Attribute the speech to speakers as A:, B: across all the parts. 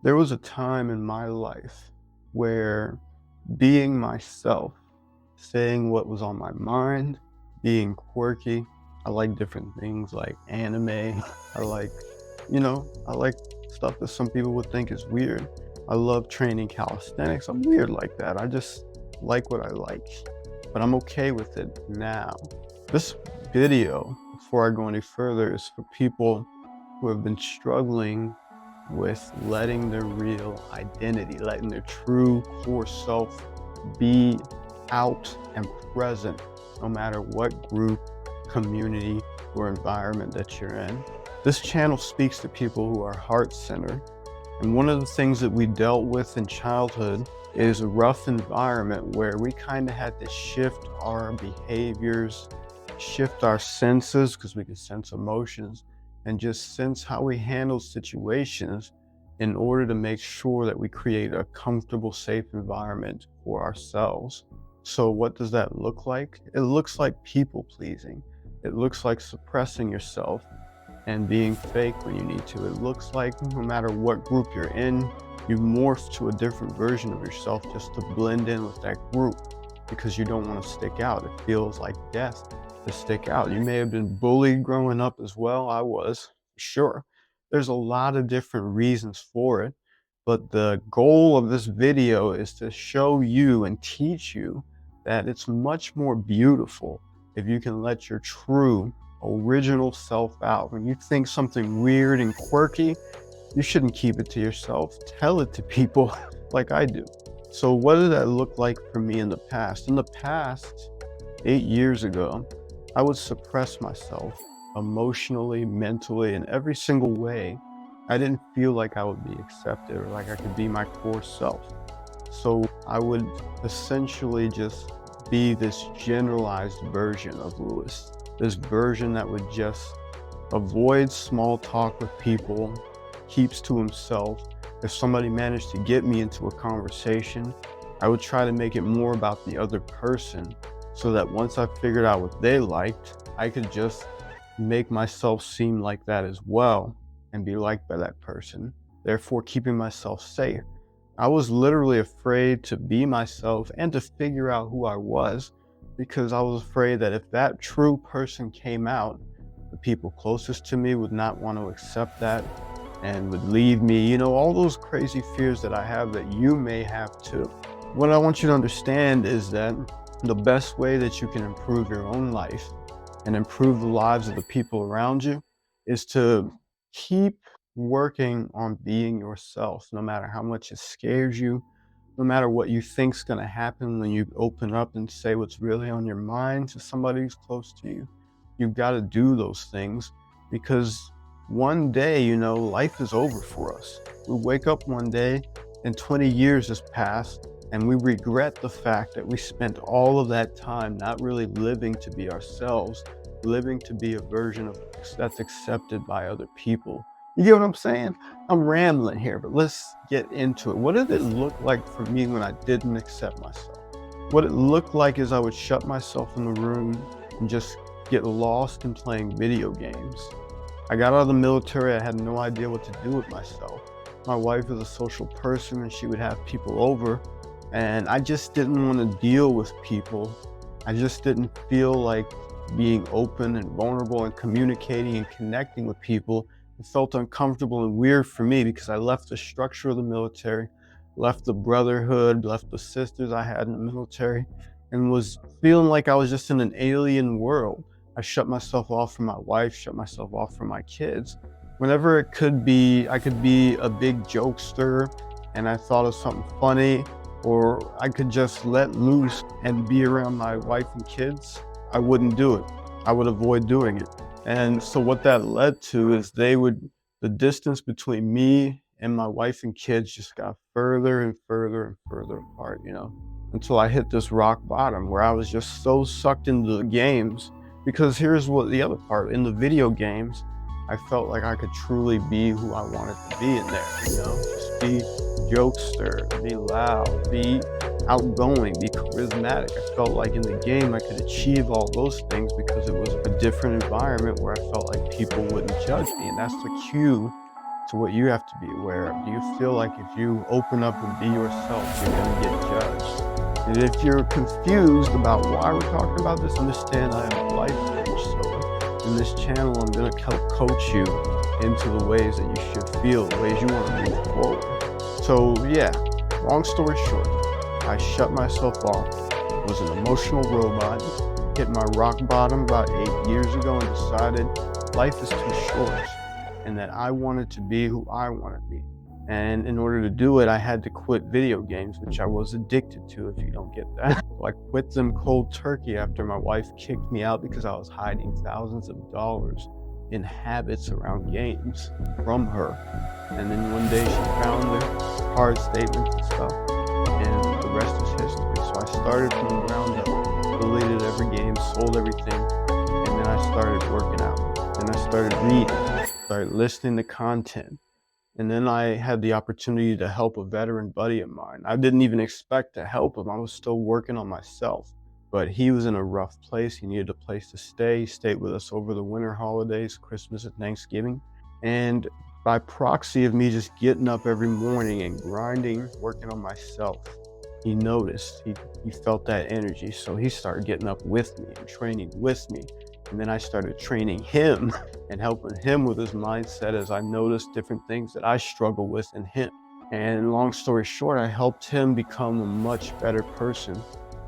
A: There was a time in my life where being myself, saying what was on my mind, being quirky, I like different things like anime. I like, I like stuff that some people would think is weird. I love training calisthenics. I'm weird like that. I just like what I like, but I'm okay with it now. This video, before I go any further, is for people who have been struggling with letting their real identity, letting their true core self be out and present, no matter what group, community, or environment that you're in. This channel speaks to people who are heart-centered. And one of the things that we dealt with in childhood is a rough environment where we kind of had to shift our behaviors, shift our senses, because we can sense emotions, and just sense how we handle situations in order to make sure that we create a comfortable, safe environment for ourselves. So what does that look like? It looks like people pleasing. It looks like suppressing yourself and being fake when you need to. It looks like no matter what group you're in, you morph to a different version of yourself just to blend in with that group because you don't want to stick out. It feels like death to stick out. You may have been bullied growing up as well. I was, sure. There's a lot of different reasons for it, but the goal of this video is to show you and teach you that it's much more beautiful if you can let your true original self out. When you think something weird and quirky, you shouldn't keep it to yourself. Tell it to people like I do. So what did that look like for me in the past? In the past, 8 years ago, I would suppress myself emotionally, mentally, in every single way. I didn't feel like I would be accepted or like I could be my core self. So I would essentially just be this generalized version of Lewis, this version that would just avoid small talk with people, keeps to himself. If somebody managed to get me into a conversation, I would try to make it more about the other person so that once I figured out what they liked, I could just make myself seem like that as well and be liked by that person, therefore keeping myself safe. I was literally afraid to be myself and to figure out who I was because I was afraid that if that true person came out, the people closest to me would not want to accept that and would leave me, all those crazy fears that I have that you may have too. What I want you to understand is that the best way that you can improve your own life and improve the lives of the people around you is to keep working on being yourself, no matter how much it scares you, no matter what you think's gonna happen when you open up and say what's really on your mind to somebody who's close to you. You've got to do those things because one day, life is over for us. We wake up one day and 20 years has passed and we regret the fact that we spent all of that time not really living to be ourselves, living to be a version of that's accepted by other people. You get what I'm saying? I'm rambling here, but let's get into it. What did it look like for me when I didn't accept myself? What it looked like is I would shut myself in the room and just get lost in playing video games. I got out of the military, I had no idea what to do with myself. My wife is a social person and she would have people over, and I just didn't want to deal with people. I just didn't feel like being open and vulnerable and communicating and connecting with people. It felt uncomfortable and weird for me because I left the structure of the military, left the brotherhood, left the sisters I had in the military, and was feeling like I was just in an alien world. I shut myself off from my wife, shut myself off from my kids. Whenever I could be a big jokester and I thought of something funny, or I could just let loose and be around my wife and kids, I wouldn't do it. I would avoid doing it. And so what that led to is the distance between me and my wife and kids just got further and further and further apart, until I hit this rock bottom where I was just so sucked into the games. Because here's what the other part, in the video games, I felt like I could truly be who I wanted to be in there, just be jokester, be loud, be outgoing, be charismatic. I felt like in the game I could achieve all those things because it was a different environment where I felt like people wouldn't judge me. And that's the cue to what you have to be aware of. Do you feel like if you open up and be yourself, you're going to get judged? And if you're confused about why we're talking about this, understand I am a life coach. So in this channel, I'm going to help coach you into the ways that you should feel, the ways you want to move forward. So yeah, long story short, I shut myself off, was an emotional robot, hit my rock bottom about 8 years ago and decided life is too short and that I wanted to be who I want to be. And in order to do it, I had to quit video games, which I was addicted to, if you don't get that. So I quit them cold turkey after my wife kicked me out because I was hiding thousands of dollars in habits around games from her. And then one day she found the hard statements and stuff, and the rest is history. So I started from the ground up, deleted every game, sold everything, and then I started working out. Then I started reading, started listening to content. And then I had the opportunity to help a veteran buddy of mine. I didn't even expect to help him. I was still working on myself. But he was in a rough place. He needed a place to stay. He stayed with us over the winter holidays, Christmas and Thanksgiving. And by proxy of me just getting up every morning and grinding, working on myself, he noticed, he felt that energy. So he started getting up with me and training with me. And then I started training him and helping him with his mindset as I noticed different things that I struggle with in him. And long story short, I helped him become a much better person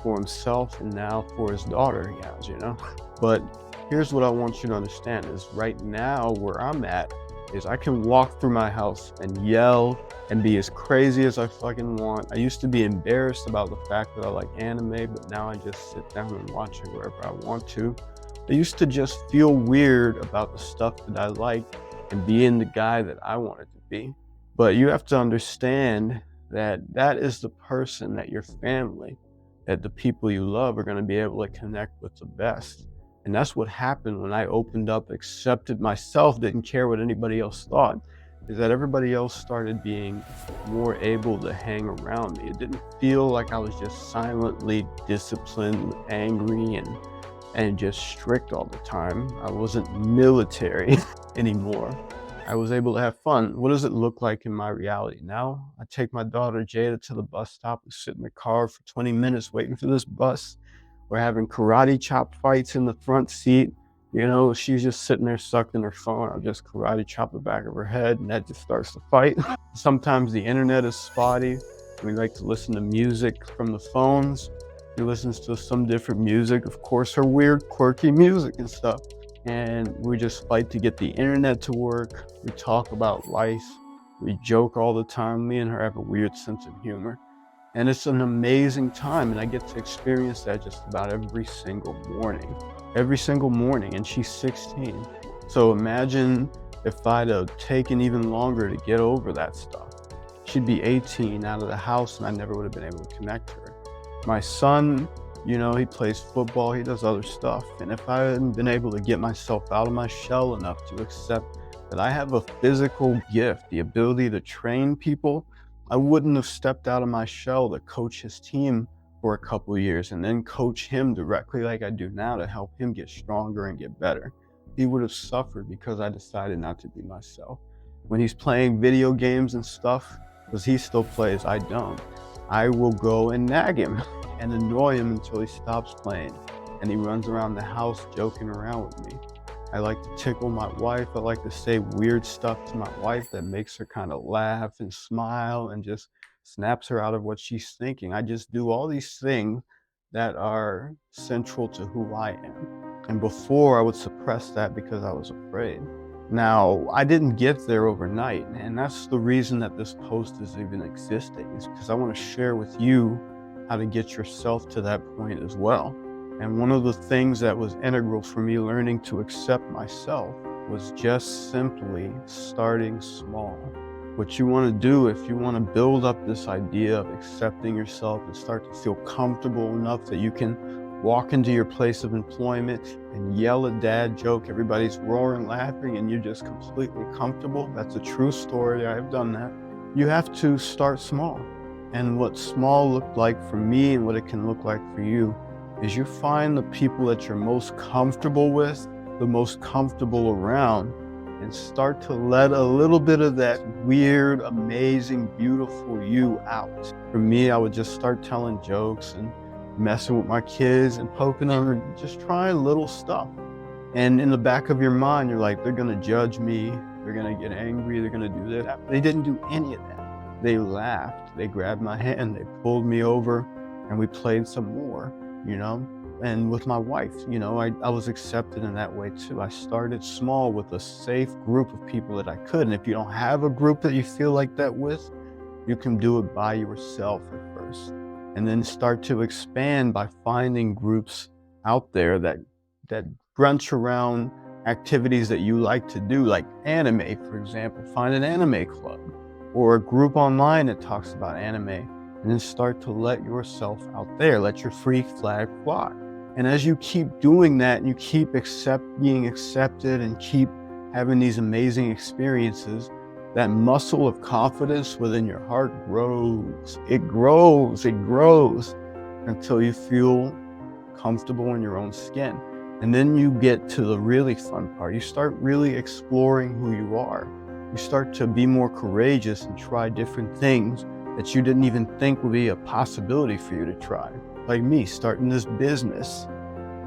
A: for himself and now for his daughter he has, you know? But here's what I want you to understand is right now where I'm at is I can walk through my house and yell and be as crazy as I fucking want. I used to be embarrassed about the fact that I like anime, but now I just sit down and watch it wherever I want to. I used to just feel weird about the stuff that I like and being the guy that I wanted to be. But you have to understand that that is the person that your family, that the people you love are going to be able to connect with the best. And that's what happened when I opened up, accepted myself, didn't care what anybody else thought, is that everybody else started being more able to hang around me. It didn't feel like I was just silently disciplined, angry, and just strict all the time. I wasn't military anymore. I was able to have fun. What does it look like in my reality now? I take my daughter Jada to the bus stop. We sit in the car for 20 minutes waiting for this bus. We're having karate chop fights in the front seat. You know, she's just sitting there sucked in her phone. I'll just karate chop the back of her head and that just starts the fight. Sometimes the internet is spotty. We like to listen to music from the phones. She listens to some different music, of course, her weird, quirky music and stuff. And we just fight to get the internet to work. We talk about life. We joke all the time. Me and her have a weird sense of humor. And it's an amazing time. And I get to experience that just about every single morning. Every single morning. And she's 16. So imagine if I'd have taken even longer to get over that stuff. She'd be 18 out of the house and I never would have been able to connect to her. My son, you know, he plays football, he does other stuff. And if I hadn't been able to get myself out of my shell enough to accept that I have a physical gift, the ability to train people, I wouldn't have stepped out of my shell to coach his team for a couple of years and then coach him directly like I do now to help him get stronger and get better. He would have suffered because I decided not to be myself. When he's playing video games and stuff, because he still plays, I don't, I will go and nag him and annoy him until he stops playing. And he runs around the house joking around with me. I like to tickle my wife. I like to say weird stuff to my wife that makes her kind of laugh and smile and just snaps her out of what she's thinking. I just do all these things that are central to who I am. And before I would suppress that because I was afraid. Now, I didn't get there overnight, and that's the reason that this post is even existing, is because I want to share with you how to get yourself to that point as well. And one of the things that was integral for me learning to accept myself was just simply starting small. What you want to do if you want to build up this idea of accepting yourself and start to feel comfortable enough that you can walk into your place of employment and yell a dad joke, everybody's roaring, laughing, and you're just completely comfortable. That's a true story, I've done that. You have to start small. And what small looked like for me and what it can look like for you is you find the people that you're most comfortable with, the most comfortable around, and start to let a little bit of that weird, amazing, beautiful you out. For me, I would just start telling jokes and messing with my kids and poking them and just trying little stuff. And in the back of your mind, you're like, they're gonna judge me, they're gonna get angry, they're gonna do this. They didn't do any of that. They laughed, they grabbed my hand, they pulled me over, and we played some more, you know? And with my wife, I was accepted in that way too. I started small with a safe group of people that I could. And if you don't have a group that you feel like that with, you can do it by yourself at first. And then start to expand by finding groups out there that brunch around activities that you like to do, like anime, for example. Find an anime club or a group online that talks about anime, and then start to let yourself out there, let your freak flag fly. And as you keep doing that and you keep being accepted and keep having these amazing experiences, that muscle of confidence within your heart grows. It grows, it grows until you feel comfortable in your own skin. And then you get to the really fun part. You start really exploring who you are. You start to be more courageous and try different things that you didn't even think would be a possibility for you to try. Like me, starting this business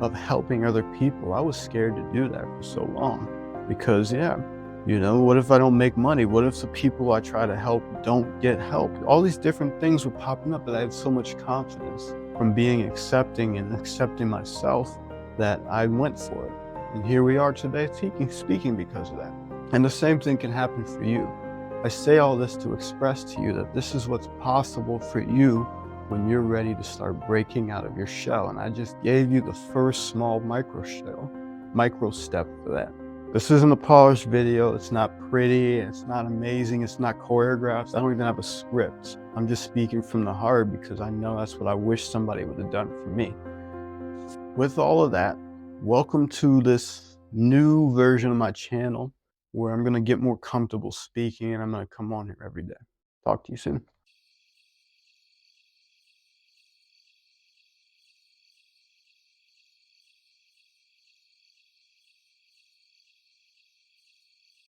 A: of helping other people. I was scared to do that for so long because, what if I don't make money? What if the people I try to help don't get help? All these different things were popping up, but I had so much confidence from being accepting myself that I went for it. And here we are today speaking because of that. And the same thing can happen for you. I say all this to express to you that this is what's possible for you when you're ready to start breaking out of your shell. And I just gave you the first small micro step for that. This isn't a polished video. It's not pretty. It's not amazing. It's not choreographed. I don't even have a script. I'm just speaking from the heart because I know that's what I wish somebody would have done for me. With all of that, welcome to this new version of my channel where I'm going to get more comfortable speaking, and I'm going to come on here every day. Talk to you soon.